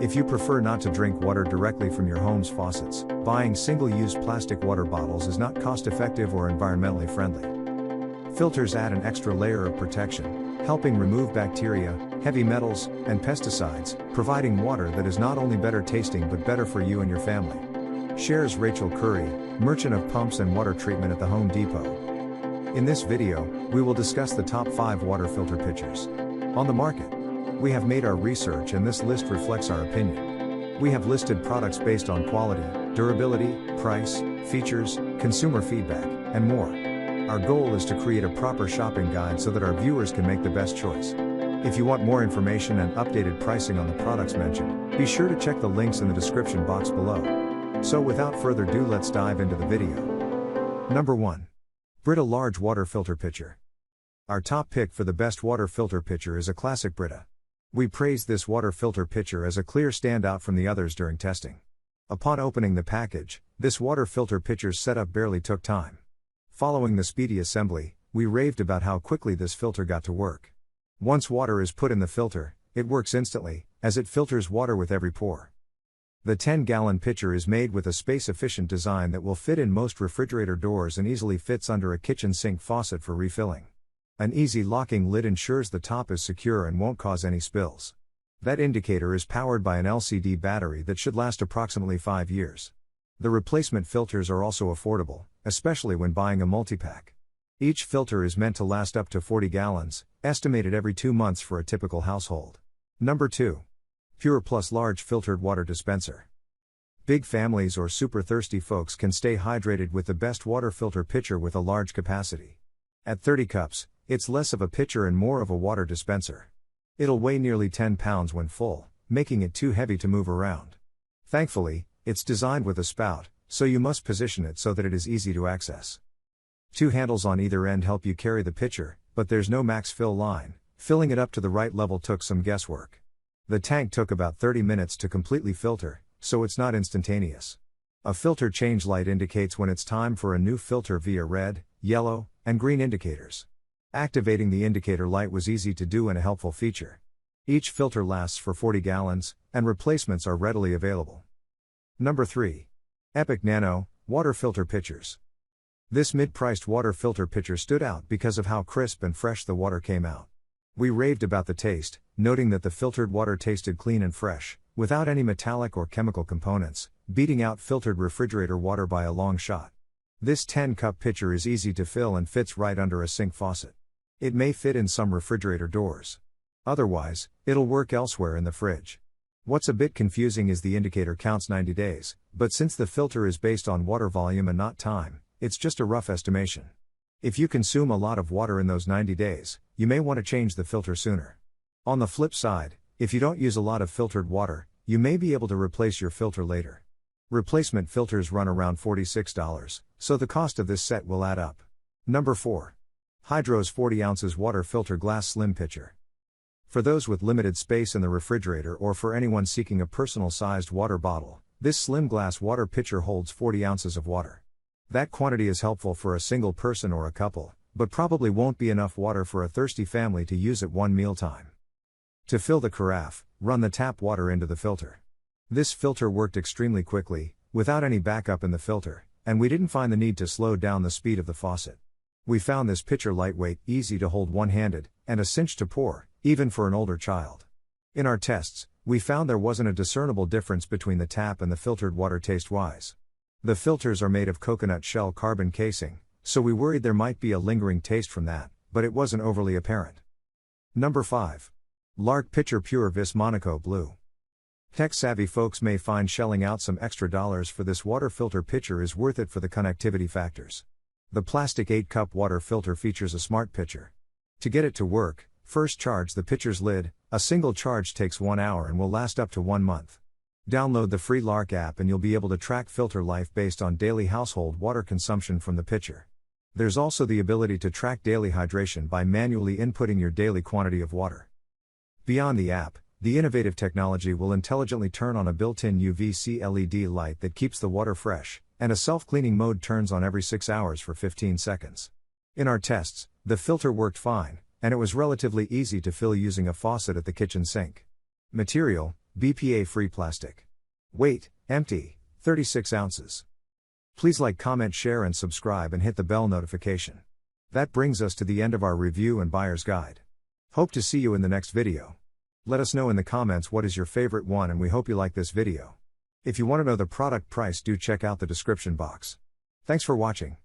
If you prefer not to drink water directly from your home's faucets, buying single-use plastic water bottles is not cost-effective or environmentally friendly. Filters add an extra layer of protection, helping remove bacteria, heavy metals, and pesticides, providing water that is not only better tasting but better for you and your family. Shares Rachel Curry, merchant of pumps and water treatment at the Home Depot. In this video, we will discuss the top 5 water filter pitchers on the market. We have made our research and this list reflects our opinion. We have listed products based on quality, durability, price, features, consumer feedback, and more. Our goal is to create a proper shopping guide so that our viewers can make the best choice. If you want more information and updated pricing on the products mentioned, be sure to check the links in the description box below. So without further ado, let's dive into the video. Number 1. Brita Large Water Filter Pitcher. Our top pick for the best water filter pitcher is a classic Brita. We praised this water filter pitcher as a clear standout from the others during testing. Upon opening the package, this water filter pitcher's setup barely took time. Following the speedy assembly, we raved about how quickly this filter got to work. Once water is put in the filter, it works instantly, as it filters water with every pour. The 10-gallon pitcher is made with a space-efficient design that will fit in most refrigerator doors and easily fits under a kitchen sink faucet for refilling. An easy locking lid ensures the top is secure and won't cause any spills. That indicator is powered by an LCD battery that should last approximately 5 years. The replacement filters are also affordable, especially when buying a multi-pack. Each filter is meant to last up to 40 gallons, estimated every 2 months for a typical household. Number 2. Pure Plus Large Filtered Water Dispenser. Big families or super thirsty folks can stay hydrated with the best water filter pitcher with a large capacity. At 30 cups, it's less of a pitcher and more of a water dispenser. It'll weigh nearly 10 pounds when full, making it too heavy to move around. Thankfully, it's designed with a spout, so you must position it so that it is easy to access. 2 handles on either end help you carry the pitcher, but there's no max fill line. Filling it up to the right level took some guesswork. The tank took about 30 minutes to completely filter, so it's not instantaneous. A filter change light indicates when it's time for a new filter via red, yellow, and green indicators. Activating the indicator light was easy to do and a helpful feature. Each filter lasts for 40 gallons, and replacements are readily available. Number 3. Epic Nano Water Filter Pitchers. This mid-priced water filter pitcher stood out because of how crisp and fresh the water came out. We raved about the taste, noting that the filtered water tasted clean and fresh, without any metallic or chemical components, beating out filtered refrigerator water by a long shot. This 10-cup pitcher is easy to fill and fits right under a sink faucet. It may fit in some refrigerator doors. Otherwise, it'll work elsewhere in the fridge. What's a bit confusing is the indicator counts 90 days, but since the filter is based on water volume and not time, it's just a rough estimation. If you consume a lot of water in those 90 days, you may want to change the filter sooner. On the flip side, if you don't use a lot of filtered water, you may be able to replace your filter later. Replacement filters run around $46, so the cost of this set will add up. Number 4. Hydro's 40 ounces Water Filter Glass Slim Pitcher. For those with limited space in the refrigerator or for anyone seeking a personal-sized water bottle, this slim glass water pitcher holds 40 ounces of water. That quantity is helpful for a single person or a couple, but probably won't be enough water for a thirsty family to use at one mealtime. To fill the carafe, run the tap water into the filter. This filter worked extremely quickly, without any backup in the filter, and we didn't find the need to slow down the speed of the faucet. We found this pitcher lightweight, easy to hold one-handed, and a cinch to pour, even for an older child. In our tests, we found there wasn't a discernible difference between the tap and the filtered water taste-wise. The filters are made of coconut shell carbon casing, so we worried there might be a lingering taste from that, but it wasn't overly apparent. Number 5. Lark Pitcher Pure Vis Monaco Blue. Tech-savvy folks may find shelling out some extra dollars for this water filter pitcher is worth it for the connectivity factors. The plastic 8-cup water filter features a smart pitcher. To get it to work, first charge the pitcher's lid. A single charge takes 1 hour and will last up to 1 month. Download the free Lark app and you'll be able to track filter life based on daily household water consumption from the pitcher. There's also the ability to track daily hydration by manually inputting your daily quantity of water. Beyond the app, the innovative technology will intelligently turn on a built-in UVC LED light that keeps the water fresh, and a self-cleaning mode turns on every 6 hours for 15 seconds. In our tests, the filter worked fine, and it was relatively easy to fill using a faucet at the kitchen sink. Material: BPA-free plastic. Weight, empty, 36 ounces. Please like, comment, share and subscribe and hit the bell notification. That brings us to the end of our review and buyer's guide. Hope to see you in the next video. Let us know in the comments what is your favorite one, and we hope you like this video. If you want to know the product price, do check out the description box. Thanks for watching.